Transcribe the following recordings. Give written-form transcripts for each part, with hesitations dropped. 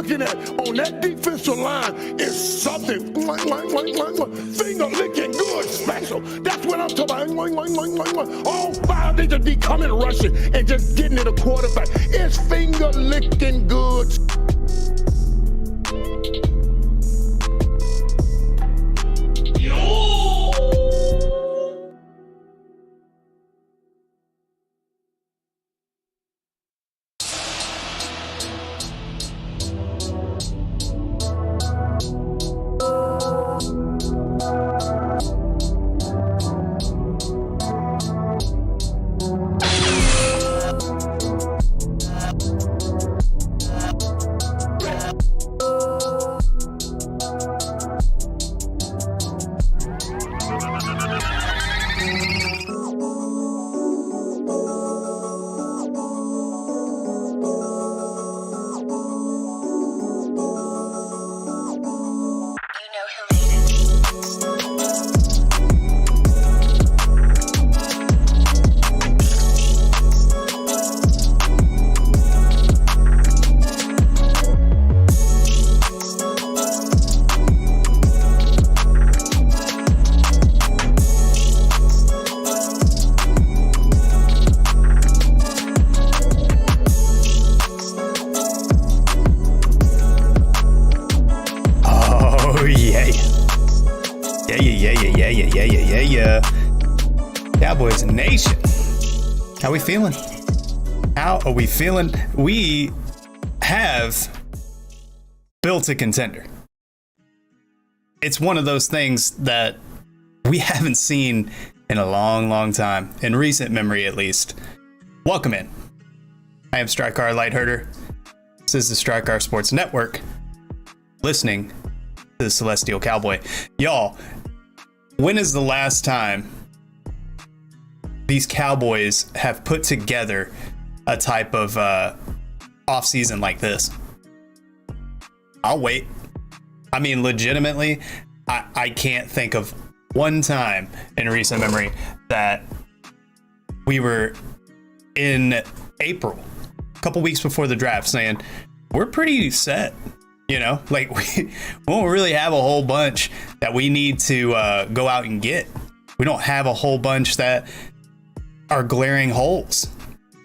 looking at on that defensive line is something finger licking good special. That's what I'm talking about. All five, they just be coming rushing and just getting to the quarterback. It's finger licking good. Cowboys Nation. How we feeling? How are we feeling? We have built a contender. It's one of those things that we haven't seen in a long time, in recent memory at least. Welcome in. I am Striker Lighthearter. This is the Striker Sports Network. Listening to the Celestial Cowboy. Y'all, when is the last time these Cowboys have put together a type of off-season like this? I'll wait. I mean, legitimately, I can't think of one time in recent memory that we were in April, a couple weeks before the draft, saying we're pretty set. You know, like we won't really have a whole bunch that we need to go out and get. We don't have a whole bunch that are glaring holes.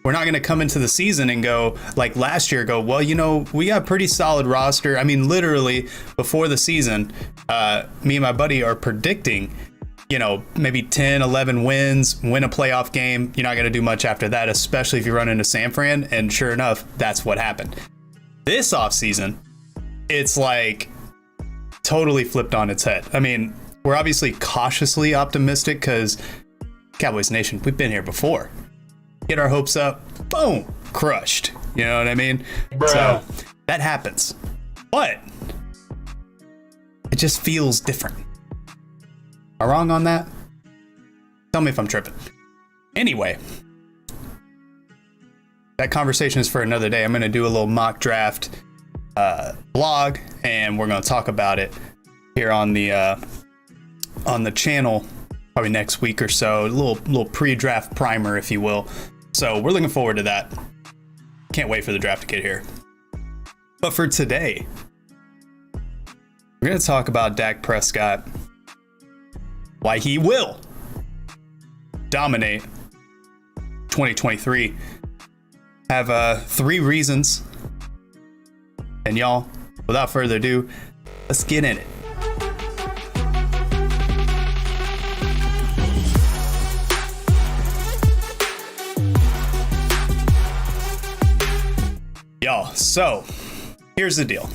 We're not going to come into the season and go like last year, go, well, you know, we got a pretty solid roster. I mean, literally before the season, me and my buddy are predicting, you know, maybe 10, 11 wins, win a playoff game. You're not going to do much after that, especially if you run into San Fran. And sure enough, that's what happened. This offseason, it's like totally flipped on its head. I mean, we're obviously cautiously optimistic because Cowboys Nation, we've been here before. Get our hopes up, boom, crushed. You know what I mean? Bruh. So that happens. But it just feels different. Am I wrong on that? Tell me if I'm tripping. Anyway, that conversation is for another day. I'm going to do a little mock draft blog, and we're going to talk about it here on the channel probably next week or so. A little pre-draft primer, if you will. So we're looking forward to that. Can't wait for the draft to get here. But for today, we're going to talk about Dak Prescott, why he will dominate 2023. Have 3 reasons. And y'all, without further ado, let's get in it. Y'all, so here's the deal.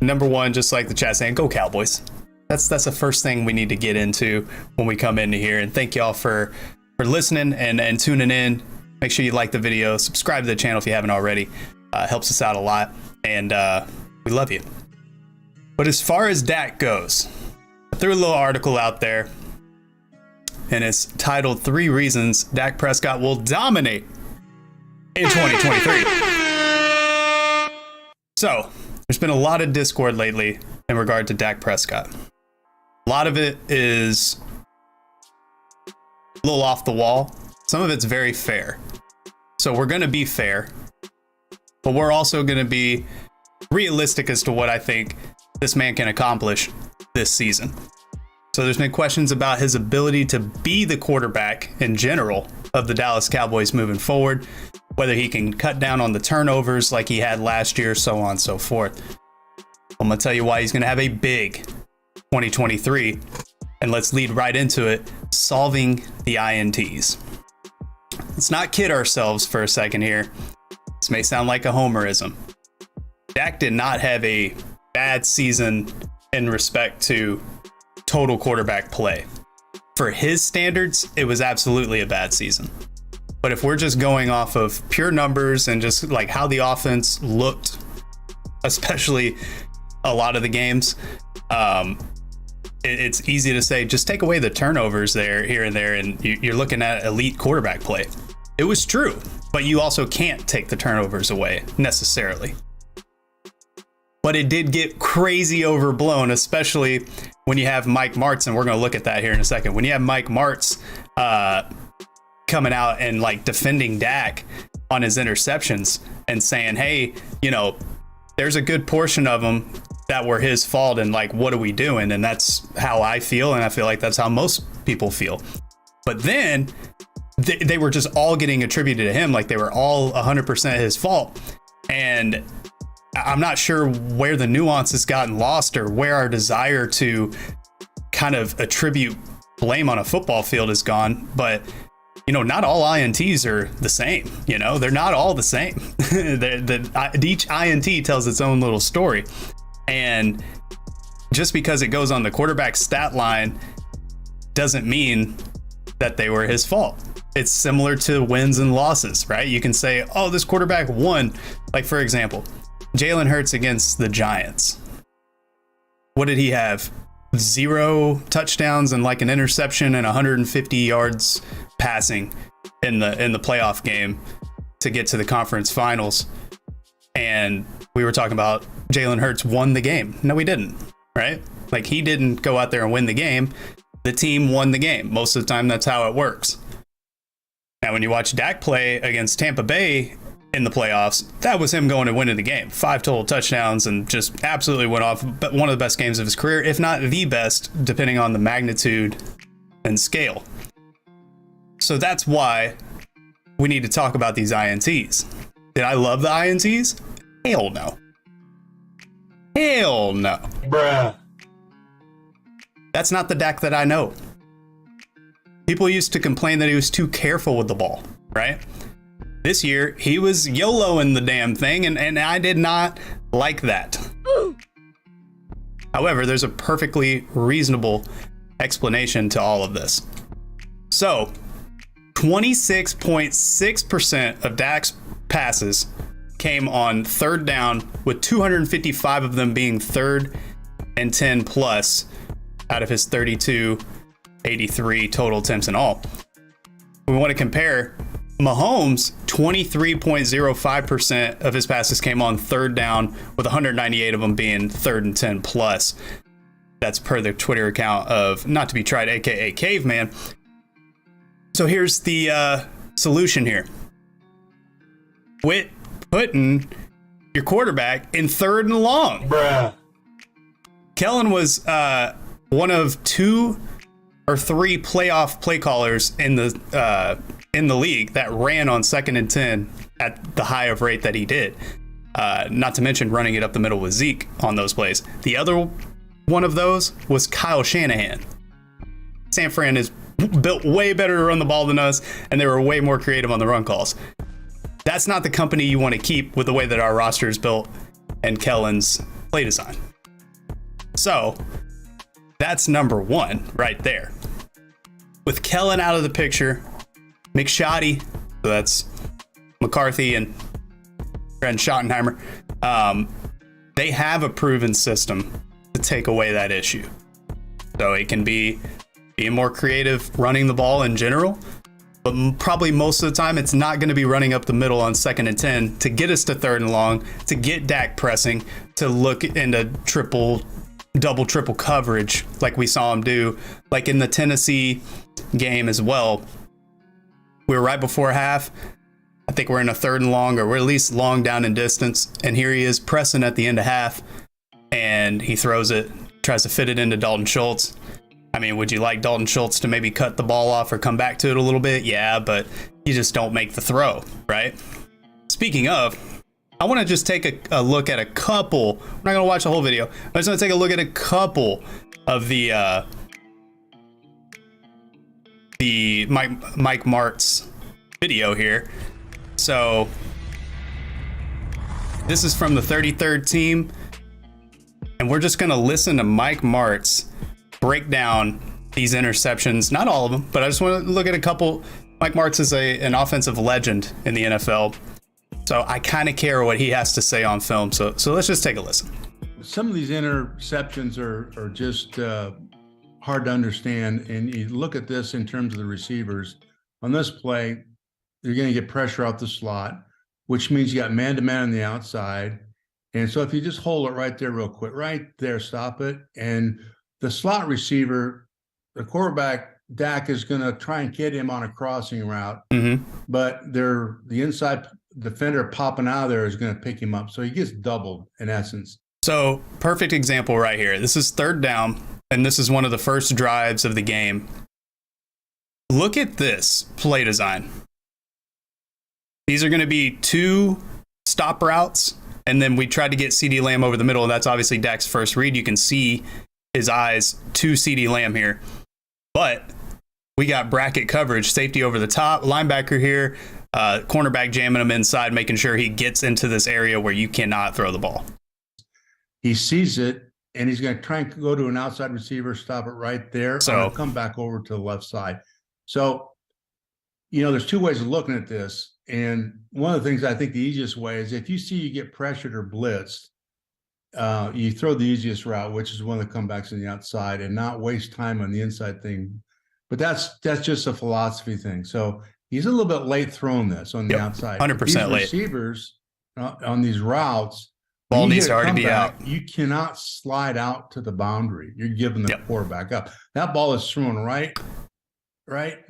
Number one, just like the chat saying, go Cowboys. That's the first thing we need to get into when we come into here. And thank y'all for listening and tuning in. Make sure you like the video, subscribe to the channel if you haven't already. Helps us out a lot, and we love you. But as far as Dak goes, I threw a little article out there, and it's titled 3 Reasons Dak Prescott Will Dominate in 2023. So, there's been a lot of discord lately in regard to Dak Prescott. A lot of it is a little off the wall. Some of it's very fair. So we're going to be fair. but we're also going to be realistic as to what I think this man can accomplish this season. So there's been questions about his ability to be the quarterback in general of the Dallas Cowboys moving forward, whether he can cut down on the turnovers like he had last year, so on and so forth. I'm going to tell you why he's going to have a big 2023, and let's lead right into it, solving the INTs. Let's not kid ourselves for a second here. This may sound like a homerism. Dak did not have a bad season in respect to total quarterback play. For his standards, it was absolutely a bad season. But if we're just going off of pure numbers and just like how the offense looked, especially a lot of the games, it's easy to say, just take away the turnovers there, here and there, and you're looking at elite quarterback play. It was true, but you also can't take the turnovers away necessarily. But it did get crazy overblown, especially when you have Mike Martz, and we're going to look at that here in a second. When you have Mike Martz coming out and like defending Dak on his interceptions and saying, hey, you know, there's a good portion of them that were his fault, and like, what are we doing? And that's how I feel, and I feel like that's how most people feel. But then they were just all getting attributed to him, like they were all 100% his fault. And I'm not sure where the nuance has gotten lost, or where our desire to kind of attribute blame on a football field is gone. But, you know, not all INTs are the same. You know, they're not all the same. Each INT tells its own little story. And just because it goes on the quarterback stat line doesn't mean that they were his fault. It's similar to wins and losses, right? You can say, oh, this quarterback won. Like, for example, Jalen Hurts against the Giants. What did he have? 0 touchdowns and like an interception and 150 yards passing in the playoff game to get to the conference finals. And we were talking about Jalen Hurts won the game. No, he didn't, right? Like, he didn't go out there and win the game. The team won the game. Most of the time, that's how it works. Now, when you watch Dak play against Tampa Bay in the playoffs, that was him going and winning the game. 5 total touchdowns and just absolutely went off. But one of the best games of his career, if not the best, depending on the magnitude and scale. So that's why we need to talk about these INTs. Did I love the INTs? Hell no. Hell no. Bruh. That's not the Dak that I know. People used to complain that he was too careful with the ball, right? This year, he was YOLOing the damn thing, and I did not like that. However, there's a perfectly reasonable explanation to all of this. So, 26.6% of Dak's passes came on third down, with 255 of them being 3rd and 10 plus out of his 83 total attempts in all. We want to compare Mahomes. 23.05% of his passes came on third down, with 198 of them being 3rd and 10 plus. That's per the Twitter account of Not To Be Tried, aka Caveman. So here's the solution here. Quit putting your quarterback in 3rd and long. Bruh. Kellen was one of 2 or 3 playoff play callers in the league that ran on 2nd and 10 at the high of rate that he did. Not to mention running it up the middle with Zeke on those plays. The other one of those was Kyle Shanahan. San Fran is built way better to run the ball than us, and they were way more creative on the run calls. That's not the company you want to keep with the way that our roster is built and Kellen's play design. So that's number 1 right there. With Kellen out of the picture, McShoddy, so that's McCarthy and Schottenheimer, they have a proven system to take away that issue. So it can be being more creative running the ball in general, but probably most of the time it's not going to be running up the middle on 2nd and 10 to get us to 3rd and long, to get Dak pressing, to look into double, triple coverage like we saw him do, like in the Tennessee game as well. We were right before half. I think we're in a 3rd and long, or we're at least long down in distance. And here he is pressing at the end of half, and he throws it, tries to fit it into Dalton Schultz. I mean, would you like Dalton Schultz to maybe cut the ball off or come back to it a little bit? Yeah, but you just don't make the throw, right? Speaking of, I want to just take a look at a couple. I'm not going to watch the whole video. I'm just going to take a look at a couple of the Mike Martz video here. So this is from the 33rd team, and we're just going to listen to Mike Martz break down these interceptions. Not all of them, but I just want to look at a couple. Mike Martz is an offensive legend in the NFL, so I kind of care what he has to say on film. So let's just take a listen. Some of these interceptions are just hard to understand, and you look at this in terms of the receivers. On this play, you're going to get pressure out the slot, which means you got man-to-man on the outside. And so if you just hold it right there real quick, right there, stop it. And the slot receiver, the quarterback, Dak, is going to try and get him on a crossing route. But the inside defender popping out of there is going to pick him up. So he gets doubled in essence. So perfect example right here. This is 3rd down, and this is one of the first drives of the game. Look at this play design. These are going to be 2 stop routes, and then we tried to get Ceedee Lamb over the middle. That's obviously Dak's first read. You can see his eyes to Ceedee Lamb here. But we got bracket coverage, safety over the top, linebacker here, cornerback jamming him inside, making sure he gets into this area where you cannot throw the ball. He sees it, and he's going to try and go to an outside receiver, stop it right there, So come back over to the left side. So, there's 2 ways of looking at this. And one of the things I think the easiest way is if you see you get pressured or blitzed, you throw the easiest route, which is one of the comebacks on the outside, and not waste time on the inside thing. But that's just a philosophy thing. So he's a little bit late throwing this on the outside. 100% late. Receivers on these routes, ball needs to already be out. You cannot slide out to the boundary. You're giving the quarterback up. That ball is thrown right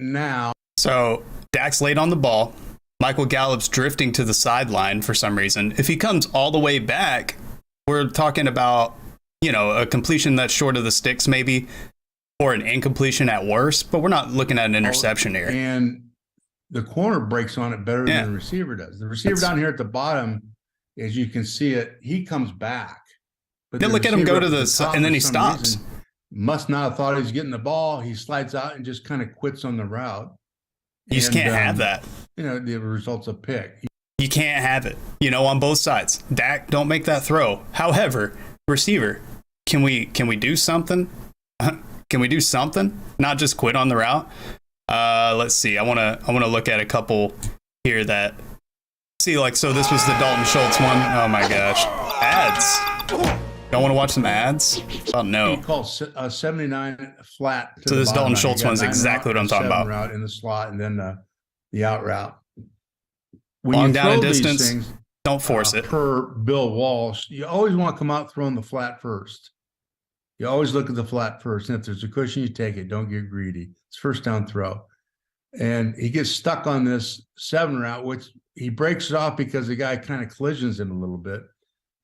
now. So Dak's late on the ball. Michael Gallup's drifting to the sideline for some reason. If he comes all the way back, we're talking about, a completion that's short of the sticks maybe, or an incompletion at worst, but we're not looking at an interception here. And the corner breaks on it better than the receiver does. The receiver down here at the bottom, as you can see it, he comes back. But then look at him go to the and then he stops. Must not have thought he was getting the ball. He slides out and just kind of quits on the route. You just can't have that. The result's a pick. You can't have it, on both sides. Dak, don't make that throw. However, receiver, can we do something? Can we do something? Not just quit on the route. Let's see. I want to look at a couple here that see, so this was the Dalton Schultz one. Oh my gosh. Ads. Y'all want to watch some ads? Oh no. He calls 79 flat. So this Dalton Schultz one is exactly what I'm talking about. Route in the slot, and then the out route. When Long you down and throw distance, these things, don't force it. Per Bill Walsh, you always want to come out throwing the flat first. You always look at the flat first, and if there's a cushion, you take it. Don't get greedy. It's first down throw. And he gets stuck on this 7 route, which he breaks it off because the guy kind of collisions him a little bit.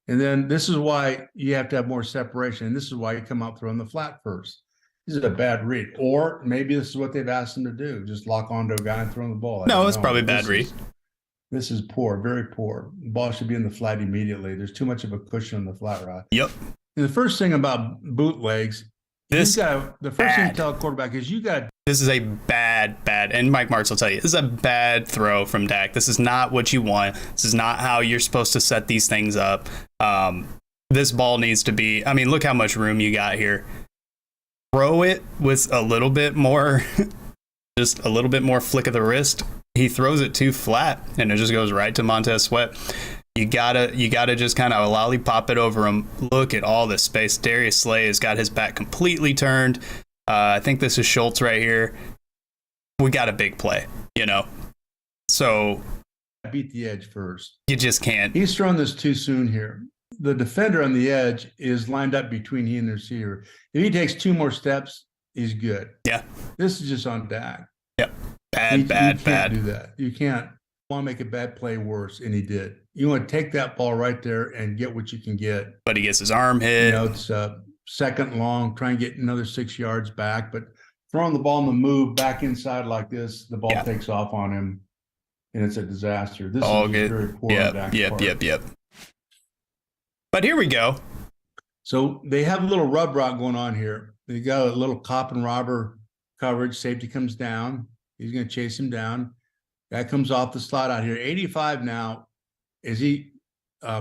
And then this is why you have to have more separation. And this is why you come out throwing the flat first. This is a bad read. Or maybe this is what they've asked him to do. Just lock onto a guy and throw the ball. No, it's probably bad read. This is poor, very poor. The ball should be in the flat immediately. There's too much of a cushion on the flat route. Yep. And the first thing about bootlegs, the first thing to tell a quarterback is this is a bad, and Mike Martz will tell you, this is a bad throw from Dak. This is not what you want. This is not how you're supposed to set these things up. This ball needs to be, look how much room you got here. Throw it with a little bit more, just a little bit more flick of the wrist. He throws it too flat, and it just goes right to Montez Sweat. You gotta just kind of lollipop it over him. Look at all this space. Darius Slay has got his back completely turned. I think this is Schultz right here. We got a big play, So beat the edge first. You just can't. He's thrown this too soon here. The defender on the edge is lined up between he and the receiver. If he takes 2 more steps, he's good. Yeah. This is just on Dak. Yep. You can't do that. You can't want to make a bad play worse, and he did. You want to take that ball right there and get what you can get. But he gets his arm hit. You know, it's second long, try and get another 6 yards back, but throwing the ball in the move back inside like this, the ball takes off on him, and it's a disaster. This all is good. very poor. Yep. But here we go. So they have a little rub route going on here. They got a little cop and robber coverage. Safety comes down. He's going to chase him down. That comes off the slot out here. 85 now, as he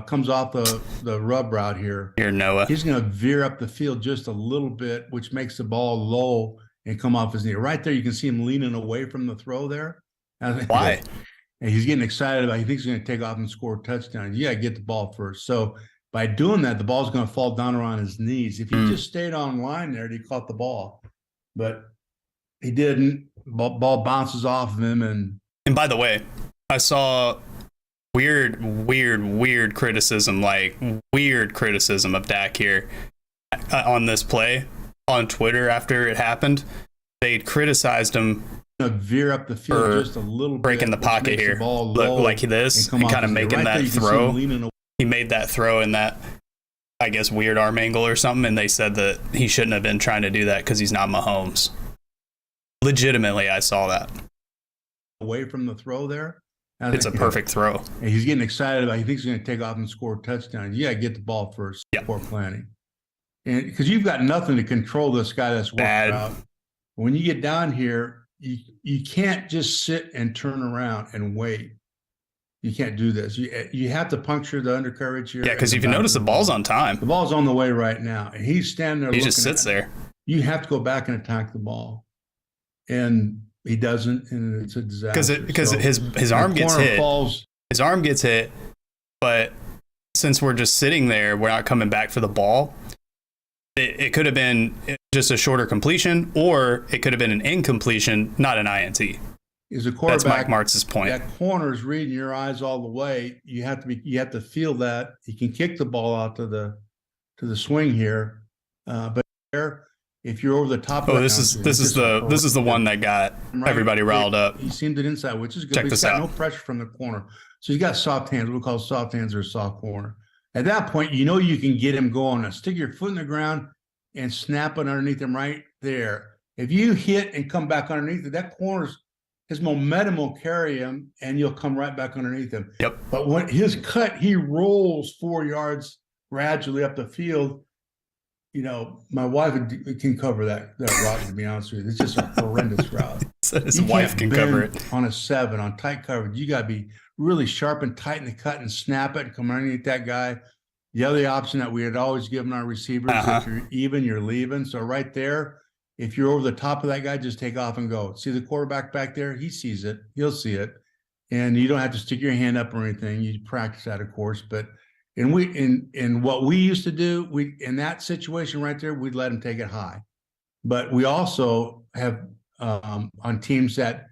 comes off the rub route here. Here, Noah. He's going to veer up the field just a little bit, which makes the ball low and come off his knee. Right there, you can see him leaning away from the throw there. Why? And he's getting excited about. He thinks he's going to take off and score a touchdown. You got to get the ball first. So by doing that, the ball's going to fall down around his knees. If he just stayed on line there, he caught the ball, but he didn't. Ball bounces off of him, and by the way, I saw weird criticism, like weird criticism of Dak here on this play on Twitter after it happened. They'd criticized him veer up the field just a little bit, breaking the pocket here, look like this, and kind of making that throw. He made that throw in that, I guess, weird arm angle or something, and they said that he shouldn't have been trying to do that because he's not Mahomes. Legitimately, I saw that. Away from the throw there. It's a perfect throw. And he's getting excited about. He thinks he's going to take off and score a touchdown. You got to get the ball first before planning, and because you've got nothing to control this guy that's working out. When you get down here, you can't just sit and turn around and wait. You can't do this. You have to puncture the undercarriage here. Yeah, because if you notice, the ball's on time. The ball's on the way right now, and he's standing there. He just sits there. You have to go back and attack the ball, and he doesn't, and it's a disaster. Because his arm gets hit. His arm gets hit, but since we're just sitting there, we're not coming back for the ball. It could have been just a shorter completion, or it could have been an incompletion, not an INT. Is a quarterback. That's Mike Martz's point. That corner is reading your eyes all the way. You have to feel that. He can kick the ball out to the swing here, but there, if you're over the top. Oh, this is the one that got everybody riled up. He seemed it inside, which is good. Check this out. No pressure from the corner, so he's got soft hands. We'll call soft hands or soft corner. At that point, you know you can get him going. Now stick your foot in the ground and snap it underneath him right there. If you hit and come back underneath it, that corner's his momentum will carry him, and you'll come right back underneath him. Yep. But when his cut, he rolls 4 yards gradually up the field. You know, my wife can cover that route, to be honest with you. It's just a horrendous route. So his wife can cover it. On a 7, on tight coverage, you got to be really sharp and tight in the cut and snap it and come underneath that guy. The other option that we had always given our receivers, if you're even, you're leaving. So right there, if you're over the top of that guy, just take off and go. See the quarterback back there? He sees it. He'll see it. And you don't have to stick your hand up or anything. You practice that, of course. But in what we used to do, in that situation right there, we'd let him take it high. But we also have on teams that,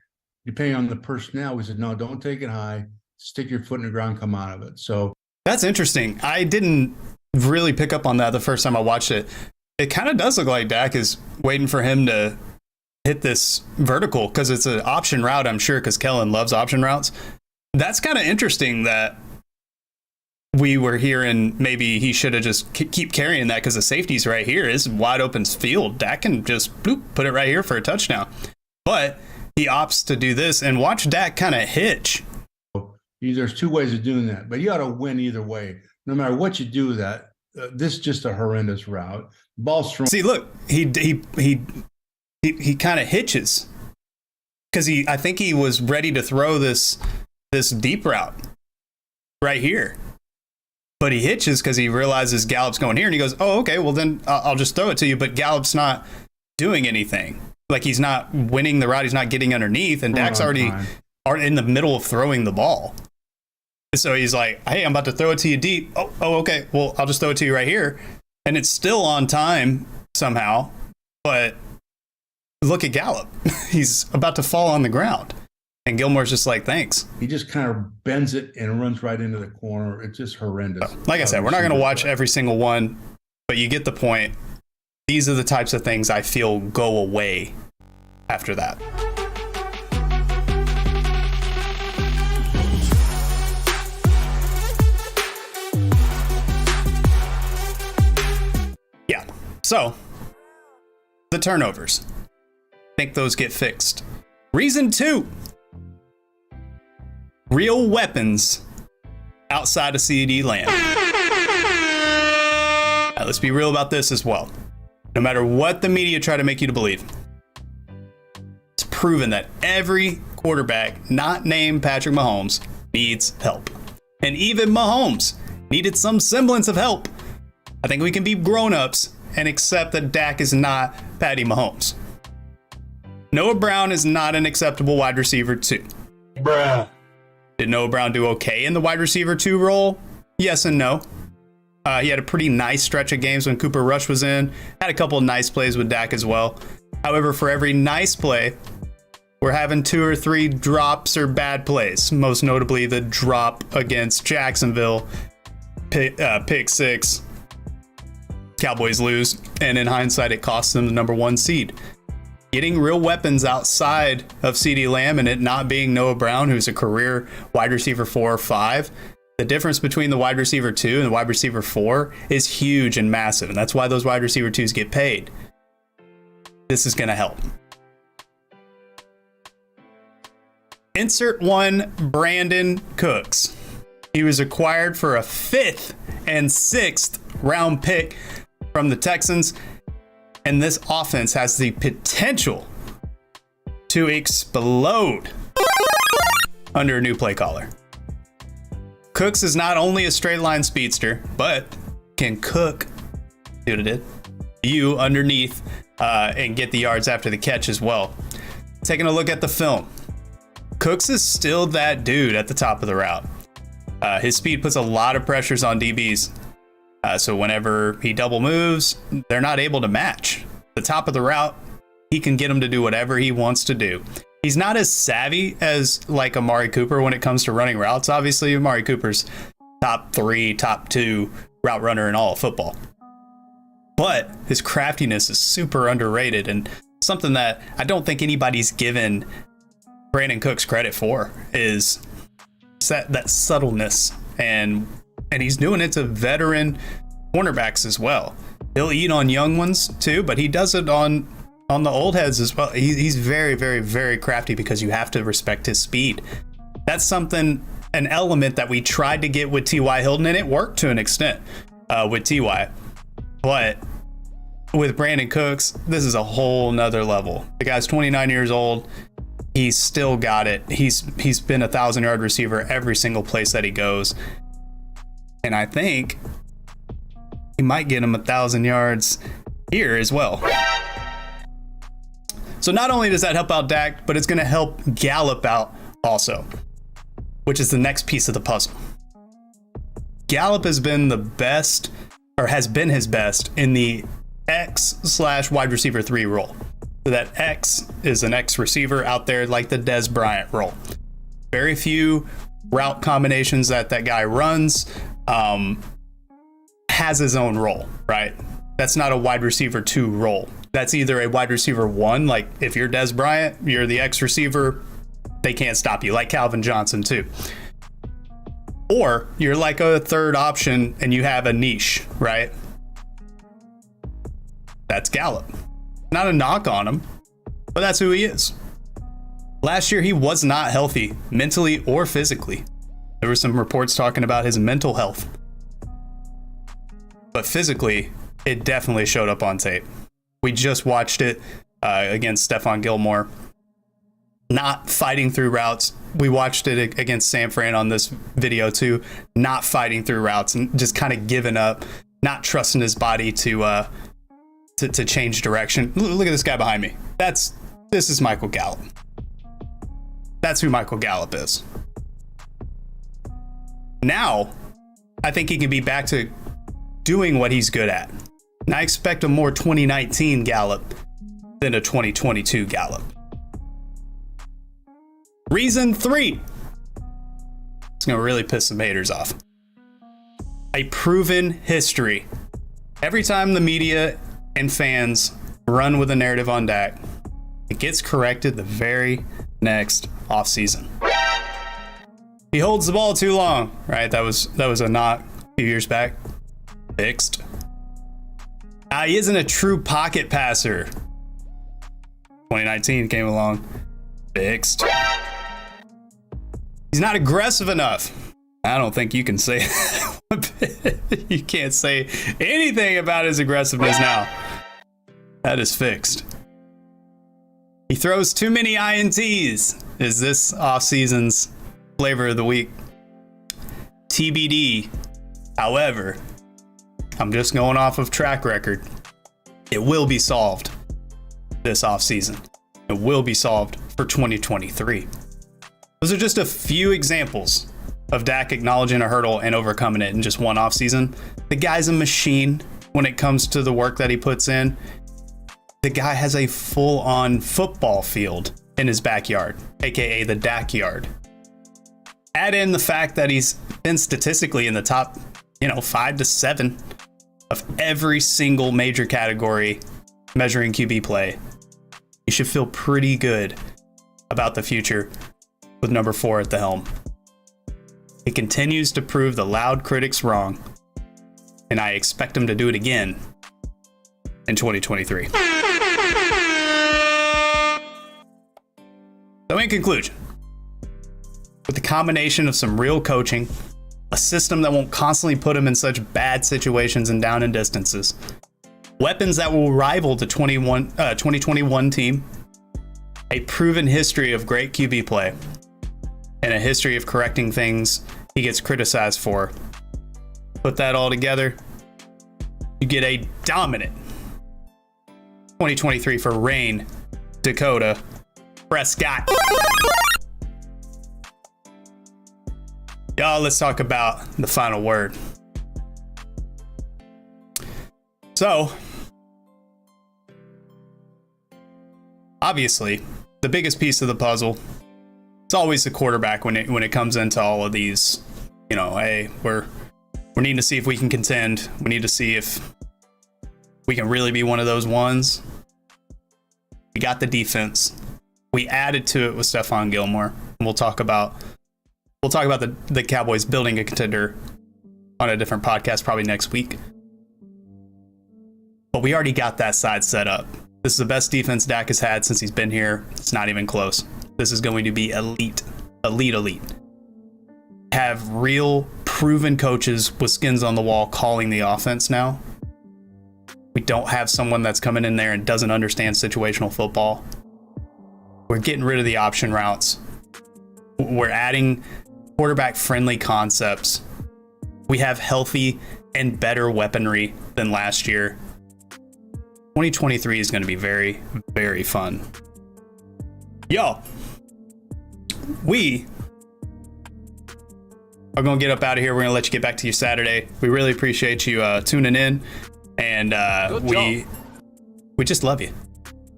depending on the personnel, we said, no, don't take it high. Stick your foot in the ground, come out of it. So that's interesting. I didn't really pick up on that the first time I watched it. It kind of does look like Dak is waiting for him to hit this vertical because it's an option route, I'm sure, because Kellen loves option routes. That's kind of interesting that we were hearing maybe he should have just keep carrying that because the safety's right here. It's wide open field. Dak can just put it right here for a touchdown. But he opts to do this, and watch Dak kind of hitch. There's 2 ways of doing that, but you ought to win either way. No matter what you do with that, this is just a horrendous route. Ball's thrown. See, look, he kind of hitches because I think he was ready to throw this deep route right here, but he hitches because he realizes Gallup's going here, and he goes, "Oh, okay, well then I'll just throw it to you." But Gallup's not doing anything. Like he's not winning the route. He's not getting underneath, and Dak's already in the middle of throwing the ball. So he's like, "Hey, I'm about to throw it to you deep." Oh, okay. Well, I'll just throw it to you right here. And it's still on time somehow. But look at Gallup. He's about to fall on the ground. And Gilmore's just like, thanks. He just kind of bends it and runs right into the corner. It's just horrendous. Like I said, we're not going to watch every single one, but you get the point. These are the types of things I feel go away after that. So, the turnovers. Think those get fixed. Reason 2. Real weapons outside of Ceedee Lamb. Now, let's be real about this as well. No matter what the media try to make you to believe, it's proven that every quarterback not named Patrick Mahomes needs help. And even Mahomes needed some semblance of help. I think we can be grown-ups and accept that Dak is not Patty Mahomes. Noah Brown is not an acceptable wide receiver 2. Bruh. Did Noah Brown do okay in the wide receiver 2 role? Yes and no. He had a pretty nice stretch of games when Cooper Rush was in. Had a couple of nice plays with Dak as well. However, for every nice play, we're having 2 or 3 drops or bad plays. Most notably, the drop against Jacksonville, pick 6. Cowboys lose, and in hindsight, it cost them the number 1 seed. Getting real weapons outside of Ceedee Lamb and it not being Noah Brown, who's a career wide receiver 4 or 5, the difference between the wide receiver 2 and the wide receiver 4 is huge and massive, and that's why those wide receiver 2s get paid. This is going to help. Insert 1 Brandon Cooks. He was acquired for a 5th and 6th round pick from the Texans, and this offense has the potential to explode under a new play caller. Cooks is not only a straight line speedster, but can cook, see what it did, you underneath and get the yards after the catch as well. Taking a look at the film, Cooks is still that dude at the top of the route. His speed puts a lot of pressures on DBs. So whenever he double moves, they're not able to match. The top of the route, he can get him to do whatever he wants to do. He's not as savvy as like Amari Cooper when it comes to running routes. Obviously, Amari Cooper's top 3, top 2 route runner in all of football. But his craftiness is super underrated and something that I don't think anybody's given Brandon Cooks credit for is that subtleness. And he's doing it to veteran cornerbacks as well. He'll eat on young ones too, but he does it on the old heads as well. He's very, very, very crafty because you have to respect his speed. That's something, an element that we tried to get with T.Y. Hilton, and it worked to an extent with T.Y. But with Brandon Cooks, this is a whole nother level. The guy's 29 years old. He's still got it. He's been a 1,000-yard receiver every single place that he goes. And I think he might get him 1,000 yards here as well. So not only does that help out Dak, but it's going to help Gallup out also, which is the next piece of the puzzle. Gallup has been the best, or has been his best, in the X/wide receiver 3 role. So that X is an X receiver out there like the Dez Bryant role. Very few route combinations that guy runs. Has his own role, right? That's not a wide receiver 2 role. That's either a wide receiver 1, like if you're Dez Bryant, you're the X receiver, they can't stop you, like Calvin Johnson too. Or you're like a third option and you have a niche, right? That's Gallup. Not a knock on him, but that's who he is. Last year, he was not healthy, mentally or physically. There were some reports talking about his mental health. But physically, it definitely showed up on tape. We just watched it against Stephon Gilmore. Not fighting through routes. We watched it against San Fran on this video too. Not fighting through routes and just kind of giving up, not trusting his body to change direction. Look at this guy behind me. This is Michael Gallup. That's who Michael Gallup is. Now, I think he can be back to doing what he's good at. And I expect a more 2019 Gallup than a 2022 Gallup. Reason 3. It's going to really piss some haters off. A proven history. Every time the media and fans run with a narrative on Dak, it gets corrected the very next offseason. He holds the ball too long, right? That was a knock a few years back. Fixed. He isn't a true pocket passer. 2019 came along. Fixed. He's not aggressive enough. I don't think you can say you can't say anything about his aggressiveness now. That is fixed. He throws too many INTs. Is this offseason's flavor of the week? TBD. However, I'm just going off of track record. It will be solved this offseason. It will be solved for 2023. Those are just a few examples of Dak acknowledging a hurdle and overcoming it in just one offseason. The guy's a machine when it comes to the work that he puts in. The guy has a full-on football field in his backyard, aka the Dak yard. Add in the fact that he's been statistically in the top, 5 to 7 of every single major category measuring QB play. You should feel pretty good about the future with number 4 at the helm. He continues to prove the loud critics wrong, and I expect him to do it again in 2023. So in conclusion, with the combination of some real coaching, a system that won't constantly put him in such bad situations and down in distances, weapons that will rival the 2021 team, a proven history of great QB play, and a history of correcting things he gets criticized for. Put that all together, you get a dominant 2023 for Rain Dakota Prescott. Y'all, let's talk about the final word. So, obviously, the biggest piece of the puzzle, it's always the quarterback when it comes into all of these. Hey, we're needing to see if we can contend. We need to see if we can really be one of those ones. We got the defense. We added to it with Stephon Gilmore. And we'll talk about the Cowboys building a contender on a different podcast probably next week. But we already got that side set up. This is the best defense Dak has had since he's been here. It's not even close. This is going to be elite. Have real proven coaches with skins on the wall calling the offense now. We don't have someone that's coming in there and doesn't understand situational football. We're getting rid of the option routes. We're adding quarterback-friendly concepts. We have healthy and better weaponry than last year. 2023 is going to be very, very fun. Yo, we are going to get up out of here. We're going to let you get back to your Saturday. We really appreciate you tuning in, and we just love you.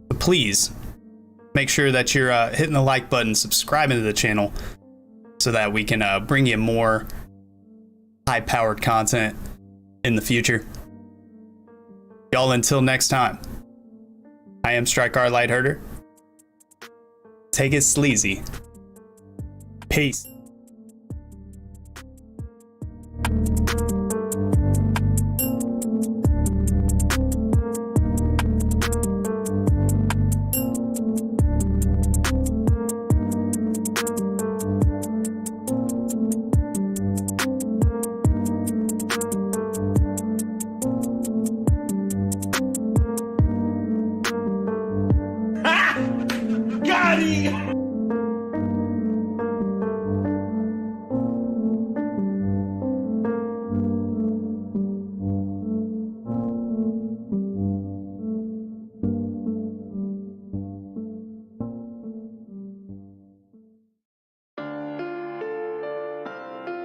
But please make sure that you're hitting the like button, subscribing to the channel, so that we can bring you more high-powered content in the future. Y'all, until next time, I am Strike-R Lighthearter. Take it sleazy. Peace.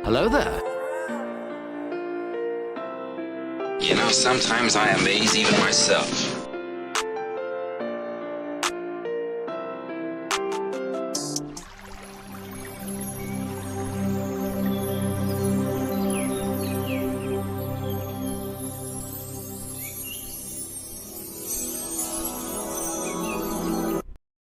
Hello there. Sometimes I amaze even myself.